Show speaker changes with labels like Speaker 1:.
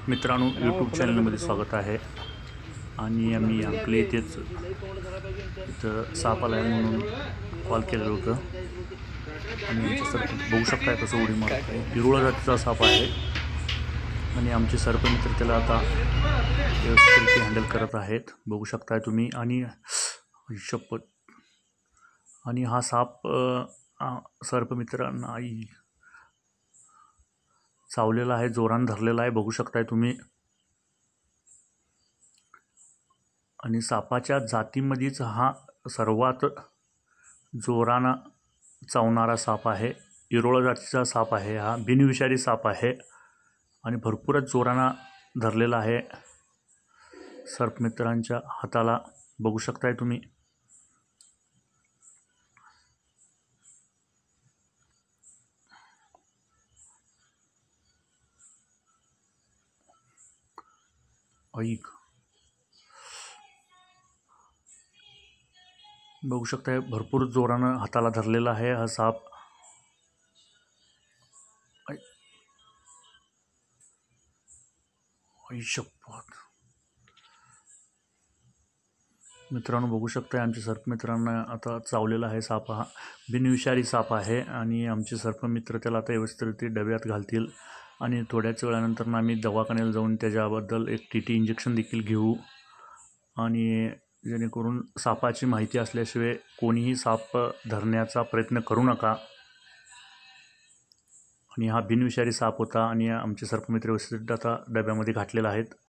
Speaker 1: मित्रांनो, यूट्यूब चॅनलमध्ये स्वागत आहे. आणि आम्ही आपल्या इथेच इथं साप आला आहे म्हणून कॉल केलेलं होतं. आणि आमचे सरपंच बघू शकताय कसं उडी मारत आहे. हिरोळा जातीचा साप आहे आणि आमचे सरपंच त्याला आता व्यवस्थित हँडल करत आहेत, बघू शकताय तुम्ही. आणि शपथ, आणि हा साप सर्पमित्रांना चावलेला आहे, जोरान धरलेला आहे, बघू शकताय तुम्ही. आणि सापाच्या जातीमध्येच हा सर्वात जोरानं चावणारा साप आहे. इरोळा जातीचा साप आहे. हा बिनविषारी साप आहे आणि भरपूरच जोरानं धरलेला आहे सर्पमित्रांच्या हाताला, बघू शकताय तुम्ही. ऐक, बघू शकताय भरपूर जोरानं हाताला धरलेला आहे हा साप. शपथ, मित्रांनो बघू शकताय आमच्या सर्पमित्रांना आता चावलेला आहे साप. हा बिनविषारी साप आहे आणि आमचे सर्पमित्र त्याला आता व्यवस्थित डब्यात घालतील आणि थोड्याच वेळानंतर आम्ही दवाखान्याला जाऊन त्याच्याबद्दल एक TT इंजेक्शन देखील घेऊ. आणि जेणेकरून सापाची माहिती असल्याशिवाय कोणीही साप धरण्याचा प्रयत्न करू नका. आणि हा बिनविषारी साप होता आणि आमचे सर्पमित्र व्यवस्थित आता डब्यामध्ये घातलेला आहेत.